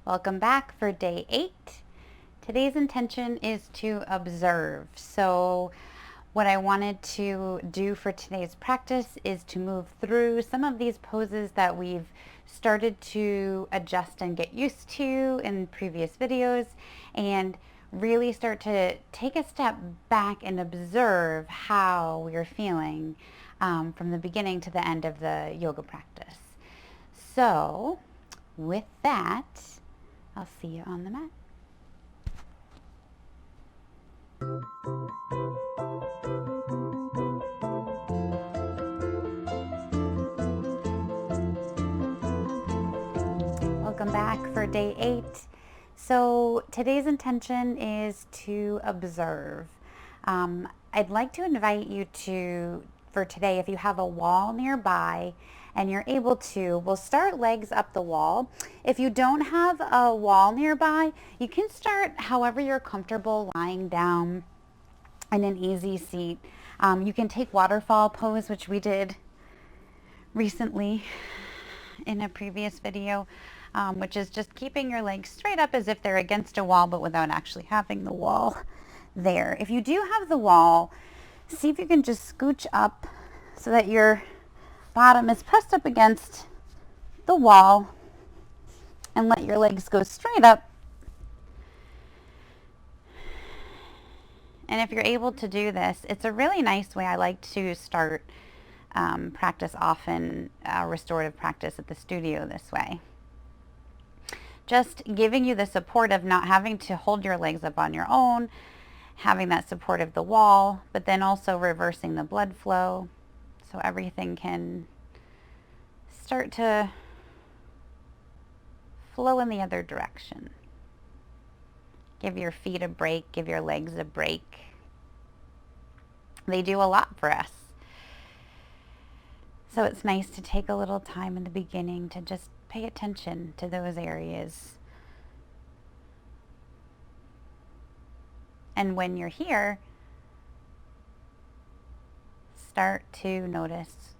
Welcome back for day 8. Today's intention is to observe. So what I wanted to do for today's practice is to move through some of these poses that we've started to adjust and get used to in previous videos, and really start to take a step back and observe how we're feeling from the beginning to the end of the yoga practice. So with that, I'll see you on the mat. Welcome back for day 8. So today's intention is to observe. I'd like to invite you to, for today, if you have a wall nearby and you're able to, we'll start legs up the wall. If you don't have a wall nearby, you can start however you're comfortable, lying down in an easy seat. You can take waterfall pose, which we did recently in a previous video, which is just keeping your legs straight up as if they're against a wall, but without actually having the wall there. If you do have the wall, see if you can just scooch up so that your bottom is pressed up against the wall, and let your legs go straight up. And if you're able to do this, it's a really nice way. I like to start practice often, restorative practice at the studio this way. Just giving you the support of not having to hold your legs up on your own, having that support of the wall, but then also reversing the blood flow so everything can start to flow in the other direction. Give your feet a break, give your legs a break. They do a lot for us. So it's nice to take a little time in the beginning to just pay attention to those areas. And when you're here, start to notice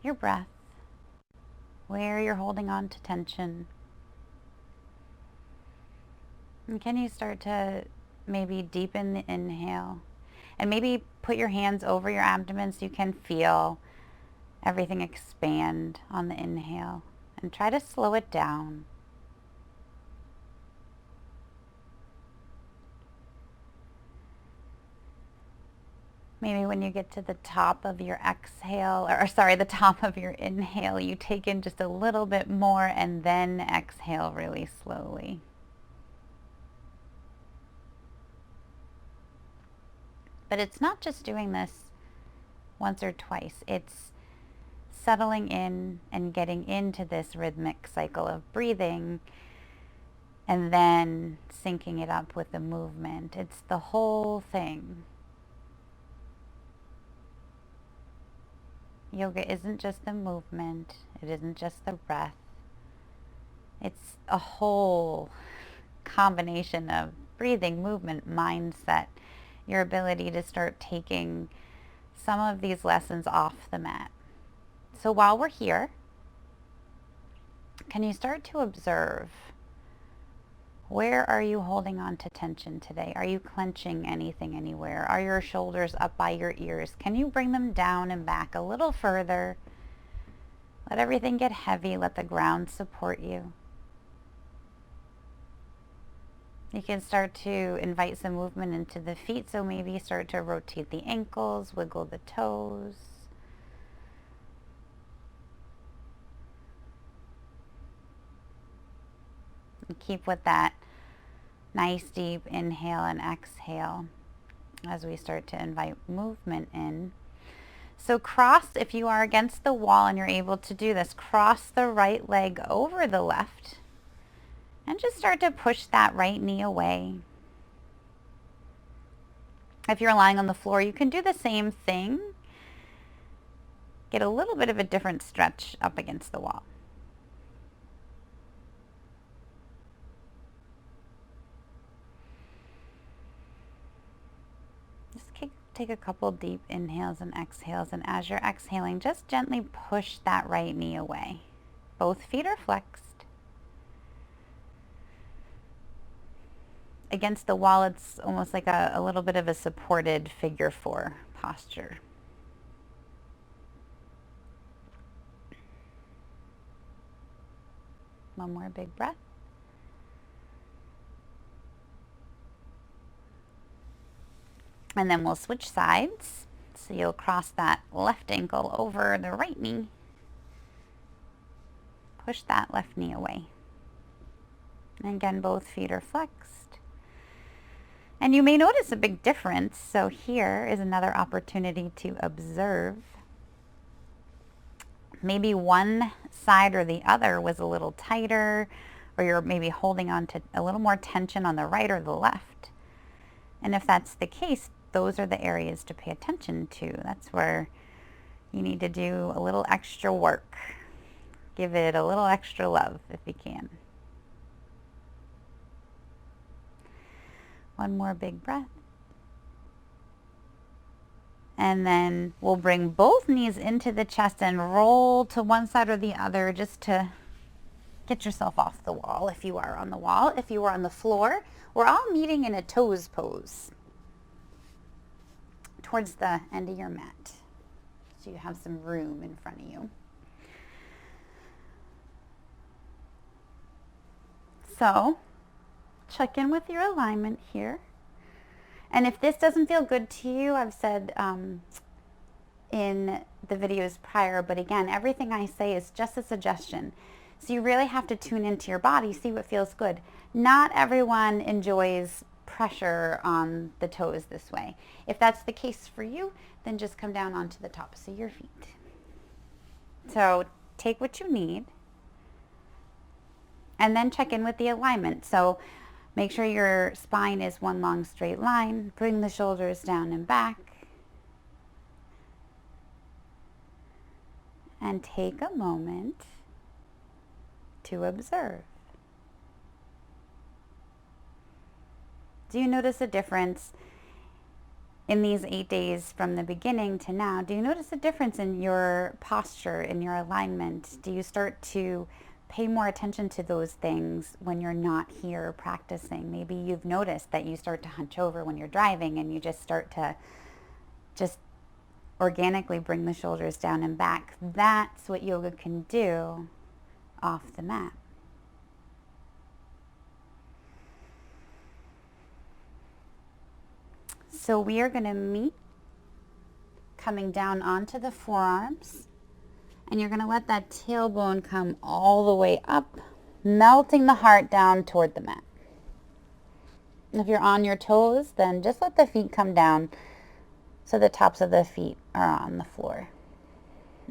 your breath, where you're holding on to tension. And can you start to maybe deepen the inhale, and maybe put your hands over your abdomen so you can feel everything expand on the inhale, and try to slow it down. Maybe when you get to the top of your exhale, the top of your inhale, you take in just a little bit more and then exhale really slowly. But it's not just doing this once or twice. It's settling in and getting into this rhythmic cycle of breathing, and then syncing it up with the movement. It's the whole thing. Yoga isn't just the movement. It isn't just the breath. It's a whole combination of breathing, movement, mindset, your ability to start taking some of these lessons off the mat. So while we're here, can you start to observe, where are you holding on to tension today? Are you clenching anything anywhere? Are your shoulders up by your ears? Can you bring them down and back a little further? Let everything get heavy. Let the ground support you. You can start to invite some movement into the feet, so maybe start to rotate the ankles, wiggle the toes. And keep with that nice deep inhale and exhale as we start to invite movement in. So cross, if you are against the wall and you're able to do this, cross the right leg over the left. And just start to push that right knee away. If you're lying on the floor, you can do the same thing. Get a little bit of a different stretch up against the wall. Just take a couple deep inhales and exhales, and as you're exhaling, just gently push that right knee away. Both feet are flexed. against the wall, it's almost like a little bit of a supported figure 4 posture. One more big breath. And then we'll switch sides. So you'll cross that left ankle over the right knee. Push that left knee away. And again, both feet are flexed. And you may notice a big difference. So here is another opportunity to observe. Maybe one side or the other was a little tighter, or you're maybe holding on to a little more tension on the right or the left. And if that's the case, those are the areas to pay attention to. That's where you need to do a little extra work. Give it a little extra love if you can. One more big breath. And then we'll bring both knees into the chest and roll to one side or the other just to get yourself off the wall if you are on the wall. If you are on the floor, we're all meeting in a toes pose towards the end of your mat. So you have some room in front of you. So check in with your alignment here. And if this doesn't feel good to you, I've said in the videos prior, but again, everything I say is just a suggestion. So you really have to tune into your body, see what feels good. Not everyone enjoys pressure on the toes this way. If that's the case for you, then just come down onto the tops of your feet. So take what you need and then check in with the alignment. So make sure your spine is one long straight line. Bring the shoulders down and back. And take a moment to observe. Do you notice a difference in these 8 days from the beginning to now? Do you notice a difference in your posture, in your alignment? Do you start to pay more attention to those things when you're not here practicing? Maybe you've noticed that you start to hunch over when you're driving and you just start to just organically bring the shoulders down and back. That's what yoga can do off the mat. So we are going to meet coming down onto the forearms. And you're going to let that tailbone come all the way up, melting the heart down toward the mat. If you're on your toes, then just let the feet come down so the tops of the feet are on the floor.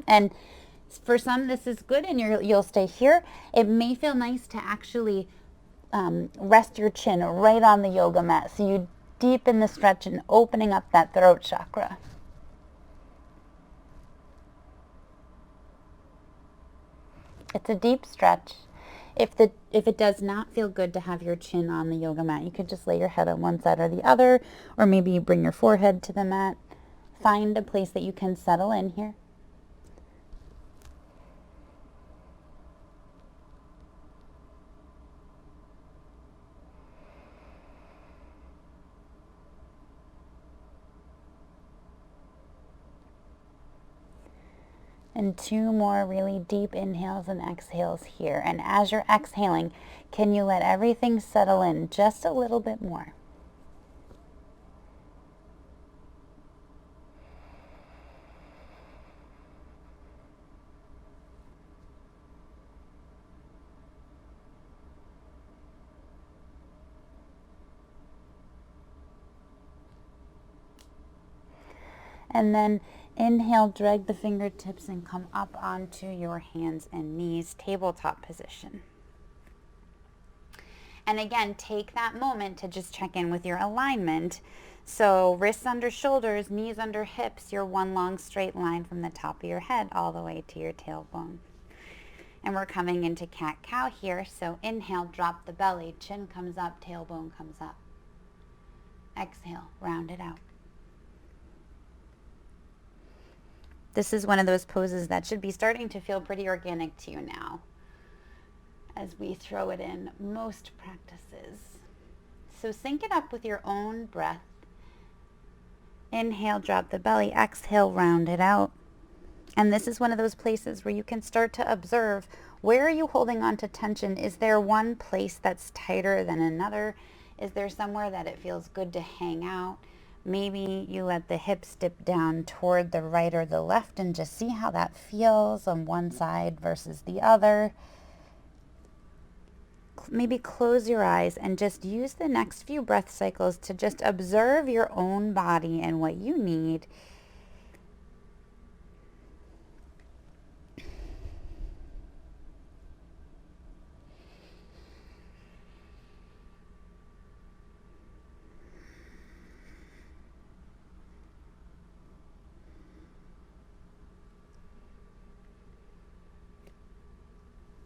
And for some, this is good, and you'll stay here. It may feel nice to actually rest your chin right on the yoga mat, so you deepen the stretch and opening up that throat chakra. It's a deep stretch. If it does not feel good to have your chin on the yoga mat, you could just lay your head on one side or the other, or maybe bring your forehead to the mat. Find a place that you can settle in here. And 2 more really deep inhales and exhales here. And as you're exhaling, can you let everything settle in just a little bit more? And then inhale, drag the fingertips and come up onto your hands and knees, tabletop position. And again, take that moment to just check in with your alignment. So wrists under shoulders, knees under hips, your one long straight line from the top of your head all the way to your tailbone. And we're coming into cat-cow here. So inhale, drop the belly, chin comes up, tailbone comes up. Exhale, round it out. This is one of those poses that should be starting to feel pretty organic to you now as we throw it in most practices. So sync it up with your own breath. Inhale, drop the belly. Exhale, round it out. And this is one of those places where you can start to observe, where are you holding on to tension? Is there one place that's tighter than another? Is there somewhere that it feels good to hang out? Maybe you let the hips dip down toward the right or the left and just see how that feels on one side versus the other. Maybe close your eyes and just use the next few breath cycles to just observe your own body and what you need.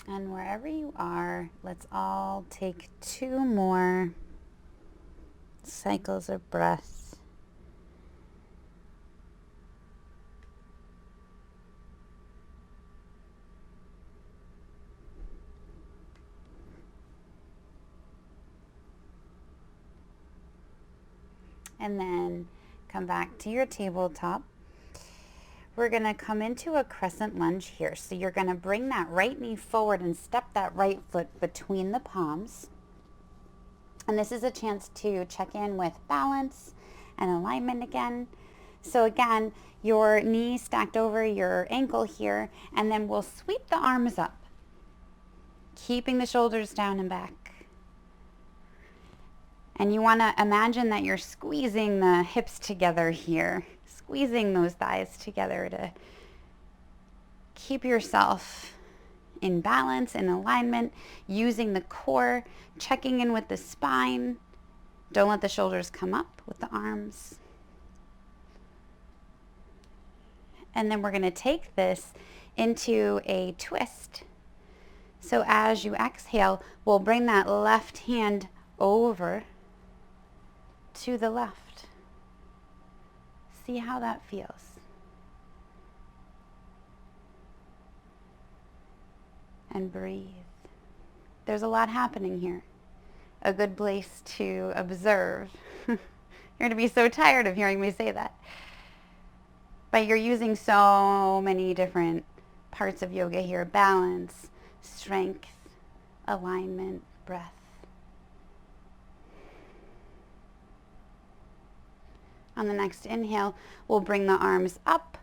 And wherever you are, let's all take 2 more cycles of breath. And then come back to your tabletop. We're going to come into a crescent lunge here. So you're going to bring that right knee forward and step that right foot between the palms. And this is a chance to check in with balance and alignment again. So again, your knee stacked over your ankle here, and then we'll sweep the arms up, keeping the shoulders down and back. And you want to imagine that you're squeezing the hips together here, squeezing those thighs together to keep yourself in balance, in alignment, using the core, checking in with the spine. Don't let the shoulders come up with the arms. And then we're going to take this into a twist. So as you exhale, we'll bring that left hand over to the left. See how that feels. And breathe. There's a lot happening here. A good place to observe. You're going to be so tired of hearing me say that. But you're using so many different parts of yoga here. Balance, strength, alignment, breath. On the next inhale, we'll bring the arms up,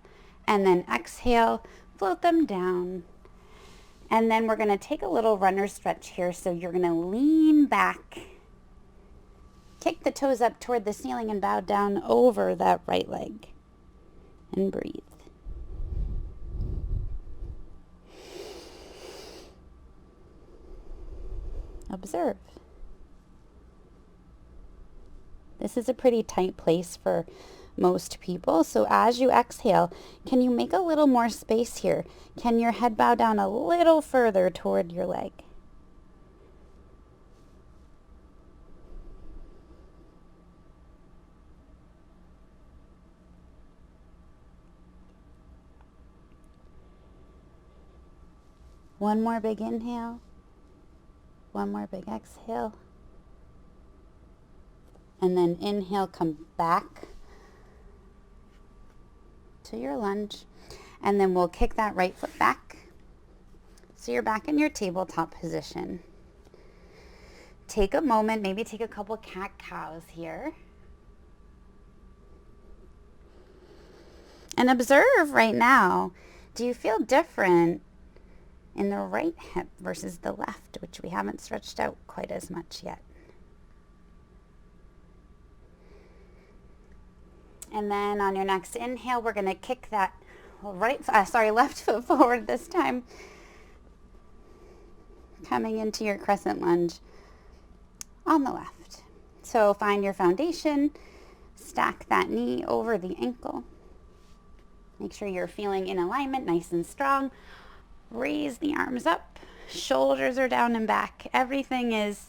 and then exhale, float them down. And then we're going to take a little runner stretch here. So you're going to lean back, kick the toes up toward the ceiling, and bow down over that right leg. And breathe. Observe. This is a pretty tight place for most people. So as you exhale, can you make a little more space here? Can your head bow down a little further toward your leg? One more big inhale. One more big exhale. And then inhale, come back to your lunge. And then we'll kick that right foot back. So you're back in your tabletop position. Take a moment, maybe take a couple cat-cows here. And observe right now, do you feel different in the right hip versus the left, which we haven't stretched out quite as much yet? And then on your next inhale, we're going to kick that left foot forward this time. Coming into your crescent lunge on the left. So find your foundation, stack that knee over the ankle. Make sure you're feeling in alignment, nice and strong. Raise the arms up, shoulders are down and back. Everything is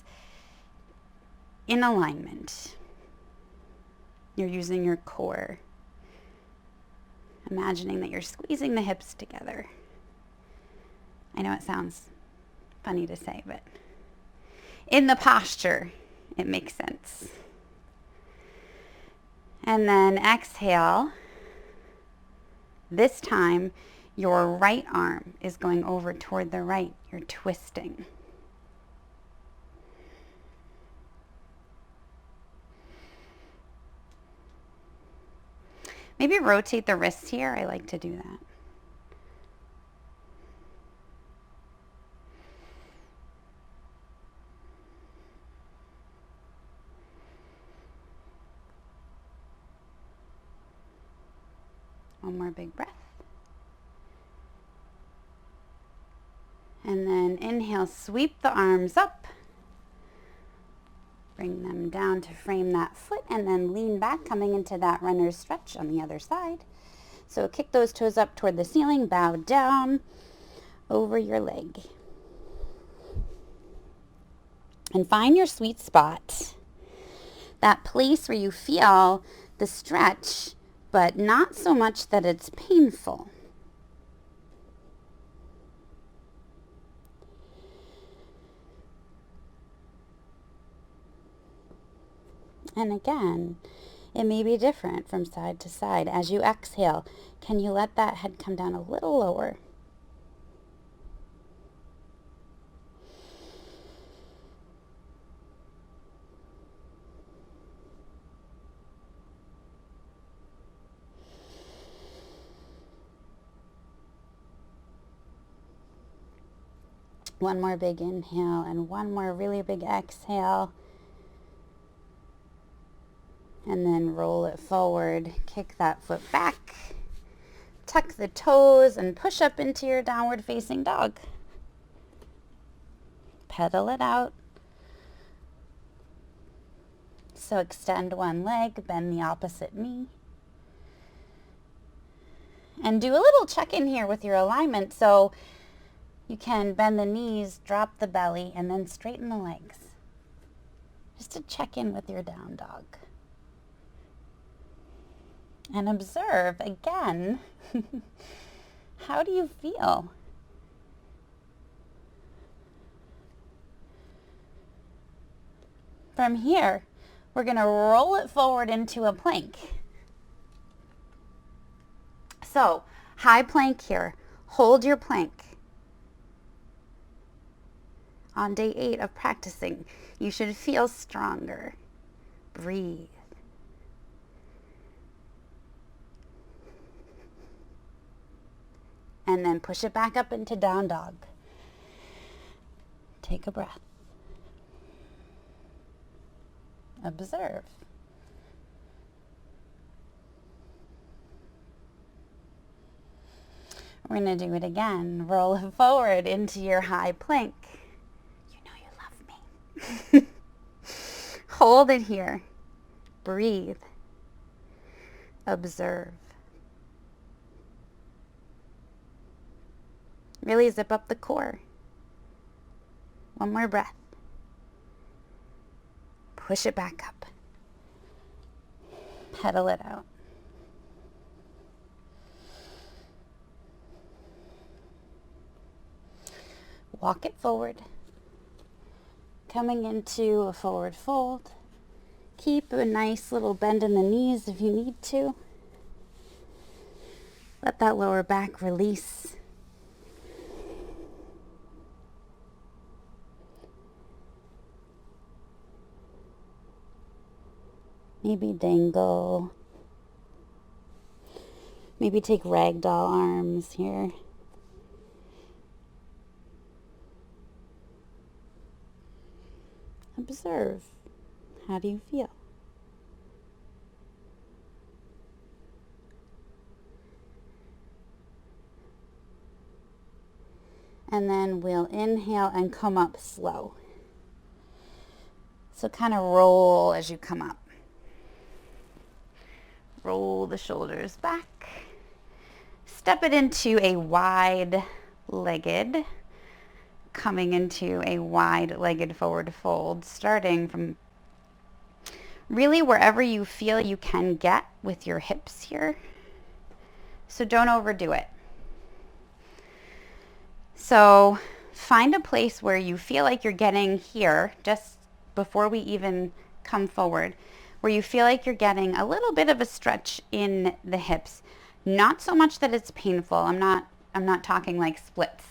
in alignment. You're using your core. Imagining that you're squeezing the hips together. I know it sounds funny to say, but in the posture it makes sense. And then exhale. This time, your right arm is going over toward the right. You're twisting. Maybe rotate the wrists here. I like to do that. One more big breath. And then inhale, sweep the arms up. Bring them down to frame that foot and then lean back, coming into that runner's stretch on the other side. So kick those toes up toward the ceiling, bow down over your leg. And find your sweet spot. That place where you feel the stretch, but not so much that it's painful. And again, it may be different from side to side. As you exhale, can you let that head come down a little lower? One more big inhale and one more really big exhale. And then roll it forward, kick that foot back, tuck the toes, and push up into your downward facing dog. Pedal it out. So extend one leg, bend the opposite knee. And do a little check-in here with your alignment. So you can bend the knees, drop the belly, and then straighten the legs. Just to check in with your down dog. And observe, again, how do you feel? From here, we're going to roll it forward into a plank. So, high plank here. Hold your plank. On day 8 of practicing, you should feel stronger. Breathe. And then push it back up into down dog. Take a breath. Observe. We're going to do it again. Roll it forward into your high plank. You know you love me. Hold it here. Breathe. Observe. Really zip up the core. One more breath. Push it back up. Pedal it out. Walk it forward. Coming into a forward fold. Keep a nice little bend in the knees if you need to. Let that lower back release. Maybe dangle. Maybe take ragdoll arms here. Observe. How do you feel? And then we'll inhale and come up slow. So kind of roll as you come up. Roll the shoulders back. Step it into a wide-legged, coming into a wide-legged forward fold, starting from really wherever you feel you can get with your hips here. So don't overdo it. So find a place where you feel like you're getting here, just before we even come forward, where you feel like you're getting a little bit of a stretch in the hips. Not so much that it's painful. I'm not talking like splits.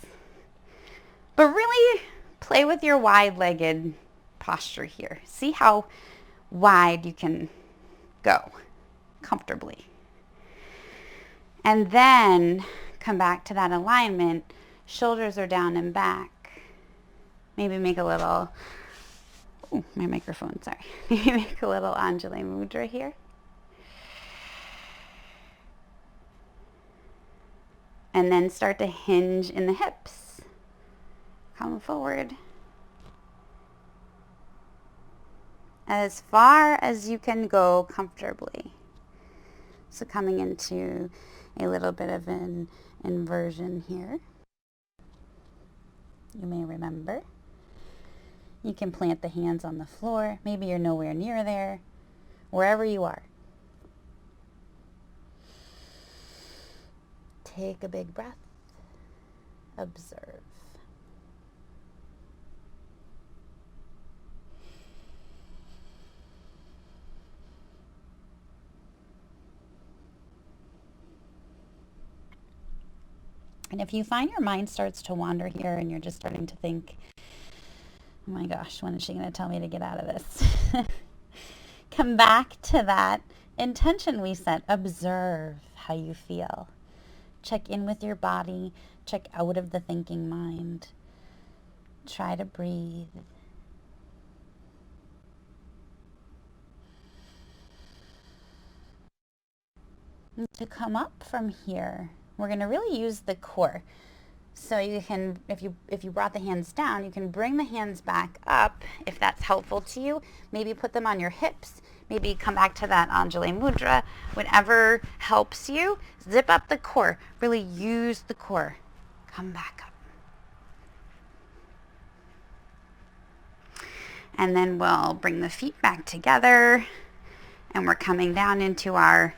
But really play with your wide-legged posture here. See how wide you can go comfortably. And then come back to that alignment. Shoulders are down and back. Maybe make a little, oh, my microphone, sorry. Maybe make a little Anjali Mudra here. And then start to hinge in the hips. Come forward. As far as you can go comfortably. So coming into a little bit of an inversion here. You may remember. You can plant the hands on the floor. Maybe you're nowhere near there. Wherever you are. Take a big breath. Observe. And if you find your mind starts to wander here and you're just starting to think, oh my gosh, when is she going to tell me to get out of this? Come back to that intention we set. Observe how you feel. Check in with your body. Check out of the thinking mind. Try to breathe. And to come up from here, we're going to really use the core. So you can, if you brought the hands down, you can bring the hands back up if that's helpful to you. Maybe put them on your hips. Maybe come back to that Anjali Mudra. Whatever helps you. Zip up the core. Really use the core. Come back up. And then we'll bring the feet back together. And we're coming down into our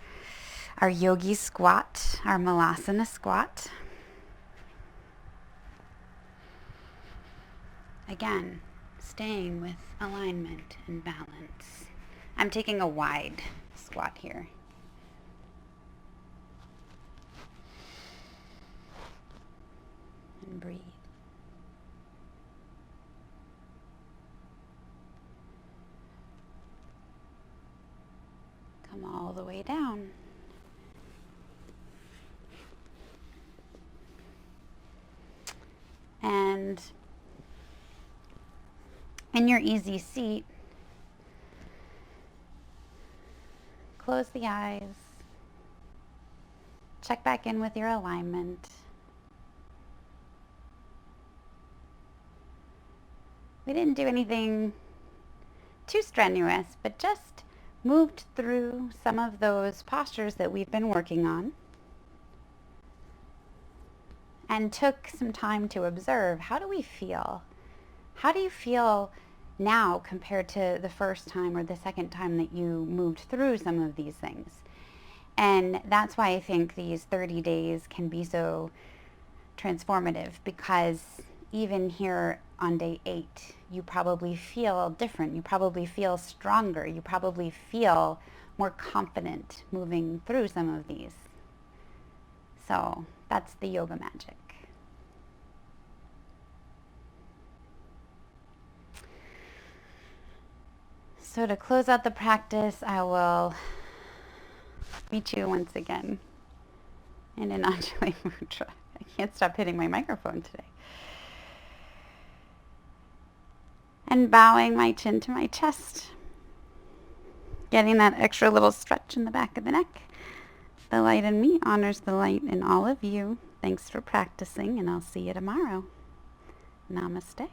yogi squat, our malasana squat. Again, staying with alignment and balance. I'm taking a wide squat here. And breathe. Come all the way down. And in your easy seat, close the eyes. Check back in with your alignment. We didn't do anything too strenuous, but just moved through some of those postures that we've been working on. And took some time to observe, how do we feel? How do you feel now compared to the first time or the second time that you moved through some of these things? And that's why I think these 30 days can be so transformative, because even here on day 8, you probably feel different. You probably feel stronger. You probably feel more confident moving through some of these. So that's the yoga magic. So to close out the practice, I will meet you once again in an Anjali Mudra. I can't stop hitting my microphone today. And bowing my chin to my chest. Getting that extra little stretch in the back of the neck. The light in me honors the light in all of you. Thanks for practicing, and I'll see you tomorrow. Namaste.